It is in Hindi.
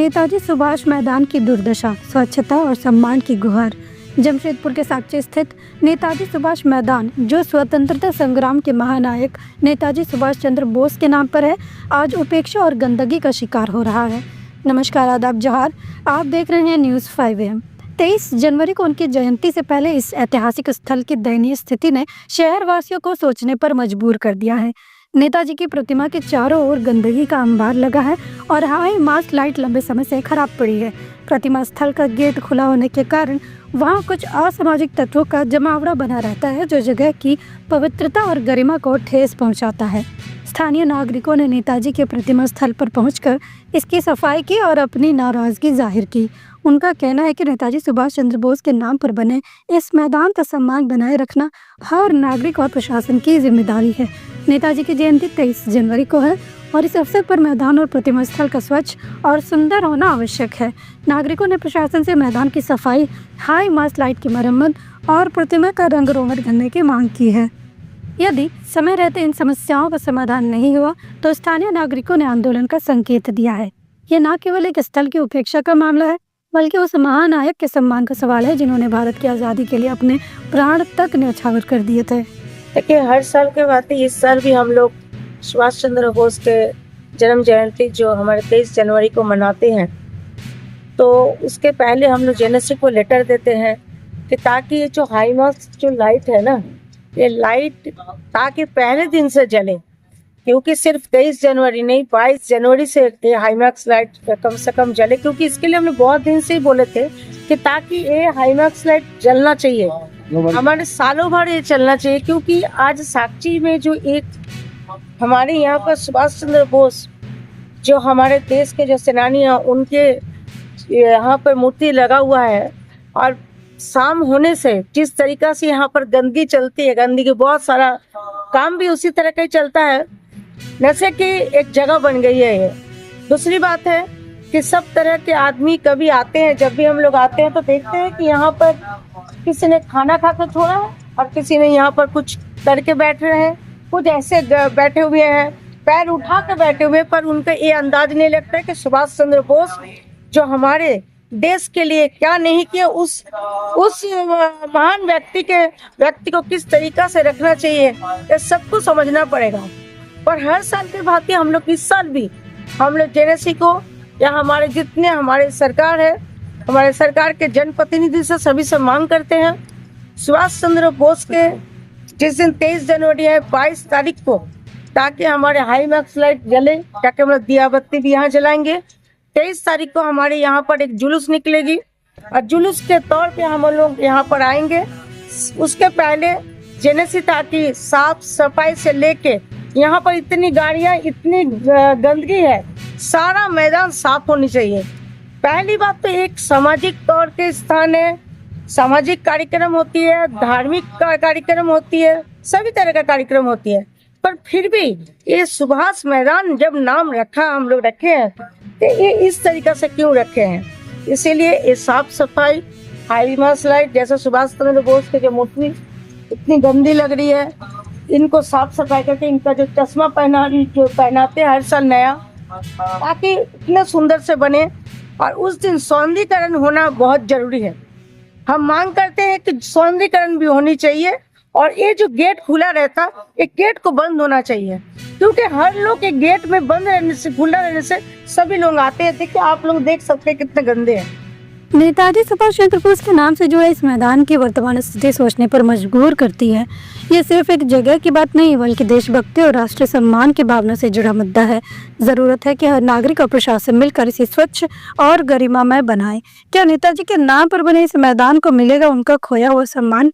नेताजी सुभाष मैदान की दुर्दशा, स्वच्छता और सम्मान की गुहार। जमशेदपुर के साकची स्थित नेताजी सुभाष मैदान, जो स्वतंत्रता संग्राम के महानायक नेताजी सुभाष चंद्र बोस के नाम पर है, आज उपेक्षा और गंदगी का शिकार हो रहा है। नमस्कार, आदाब, जोहार। आप देख रहे हैं न्यूज़ 5 AM। 23 जनवरी को उनकी जयंती से पहले इस ऐतिहासिक स्थल की दयनीय स्थिति ने शहरवासियों को सोचने पर मजबूर कर दिया है। नेताजी की प्रतिमा के चारों ओर गंदगी का अंबार लगा है और हाई मास्ट लाइट लंबे समय से खराब पड़ी है। प्रतिमा स्थल का गेट खुला होने के कारण वहां कुछ असामाजिक तत्वों का जमावड़ा बना रहता है, जो जगह की पवित्रता और गरिमा को ठेस पहुंचाता है। स्थानीय नागरिकों ने नेताजी के प्रतिमा स्थल पर पहुंचकर इसकी सफाई की और अपनी नाराजगी जाहिर की। उनका कहना है कि नेताजी सुभाष चंद्र बोस के नाम पर बने इस मैदान का सम्मान बनाए रखना हर नागरिक और प्रशासन की जिम्मेदारी है। नेताजी की जयंती 23 जनवरी को है और इस अवसर पर मैदान और प्रतिमा स्थल का स्वच्छ और सुंदर होना आवश्यक है। नागरिकों ने प्रशासन से मैदान की सफाई, हाई मास्ट लाइट की मरम्मत और प्रतिमा का रंग रोगन करने की मांग की है। यदि समय रहते इन समस्याओं का समाधान नहीं हुआ तो स्थानीय नागरिकों ने आंदोलन का संकेत दिया है। ये न केवल एक स्थल की उपेक्षा का मामला है, बल्कि उस महानायक के सम्मान का सवाल है जिन्होंने भारत की आज़ादी के लिए अपने प्राण तक न्यौछावर कर दिए थे। देखिए, हर साल के भांति इस साल भी हम लोग सुभाष चंद्र बोस के जन्म जयंती जो हमारे 23 जनवरी को मनाते हैं, तो उसके पहले हम लोग जेएनएससी को लेटर देते हैं कि ताकि ये जो हाई मास्ट जो लाइट है ना, ये लाइट ताकि पहले दिन से जले, क्योंकि सिर्फ 23 जनवरी नहीं 22 जनवरी से ये हाई मास्ट लाइट कम से कम जले, क्योंकि इसके लिए हमने बहुत दिन से ही बोले थे कि ताकि ये हाई मास्ट लाइट जलना चाहिए, हमारे सालों भर ये चलना चाहिए। क्योंकि आज साकची में जो एक हमारे यहाँ पर सुभाष चंद्र बोस जो हमारे देश के जो सेनानी हैं, उनके यहाँ पर मूर्ति लगा हुआ है और शाम होने से जिस तरीका से यहाँ पर गंदगी चलती है, गंदगी बहुत सारा काम भी उसी तरह का ही चलता है, नशे की एक जगह बन गई है ये। दूसरी बात है कि सब तरह के आदमी कभी आते हैं, जब भी हम लोग आते हैं तो देखते हैं कि यहाँ पर किसी ने खाना खाकर छोड़ा है और किसी ने यहाँ पर कुछ करके बैठ रहे हैं, कुछ ऐसे बैठे हुए हैं, पैर उठा कर बैठे हुए, पर उनका ये अंदाज नहीं लगता है कि सुभाष चंद्र बोस जो हमारे देश के लिए क्या नहीं किया, उस महान व्यक्ति को किस तरीका से रखना चाहिए, ये सबको समझना पड़ेगा। पर हर साल के भांति हम लोग इस साल भी हम लोग जेएनएससी को या हमारे जितने हमारे सरकार है, हमारे सरकार के जनप्रतिनिधि से सभी से मांग करते हैं, सुभाष चंद्र बोस के जिस दिन 23 जनवरी है 22 तारीख को, ताकि हमारे हाई मास्ट लाइट जले, ताकि हम लोग दिया बत्ती भी यहाँ जलाएंगे। 23 तारीख को हमारे यहाँ पर एक जुलूस निकलेगी और जुलूस के तौर पे हम लोग यहाँ पर आएंगे। उसके पहले जेएनएससी ताकि साफ सफाई से लेके यहाँ पर इतनी गाड़ियाँ, इतनी गंदगी है, सारा मैदान साफ होनी चाहिए। पहली बात तो एक सामाजिक तौर के स्थान है, सामाजिक कार्यक्रम होती है, धार्मिक कार्यक्रम होती है, सभी तरह का कार्यक्रम होती है, पर फिर भी ये सुभाष मैदान जब नाम रखा हम लोग रखे हैं तो ये इस तरीका से क्यों रखे हैं, इसीलिए ये साफ सफाई, हाई मास्ट लाइट, जैसे सुभाष चंद्र बोस के जो मूर्ति इतनी गंदी लग रही है, इनको साफ सफाई करके इनका जो चश्मा पहनाते हैं हर साल नया, ताकि इतने सुंदर से बने। और उस दिन सौंदर्यीकरण होना बहुत जरूरी है। हम मांग करते हैं कि सौंदर्यीकरण भी होनी चाहिए और ये जो गेट खुला रहता, एक गेट को बंद होना चाहिए, क्योंकि हर लोग एक गेट में बंद रहने से, खुला रहने से सभी लोग आते हैं। देखिए, आप लोग देख सकते हैं कितने गंदे हैं। नेताजी सुभाष चंद्र बोस के नाम से जुड़े इस मैदान की वर्तमान स्थिति सोचने पर मजबूर करती है। ये सिर्फ एक जगह की बात नहीं, बल्कि देशभक्ति और राष्ट्रीय सम्मान की भावना से जुड़ा मुद्दा है। जरूरत है कि हर नागरिक और प्रशासन मिलकर इसे स्वच्छ और गरिमामय बनाए। क्या नेताजी के नाम पर बने इस मैदान को मिलेगा उनका खोया हुआ सम्मान?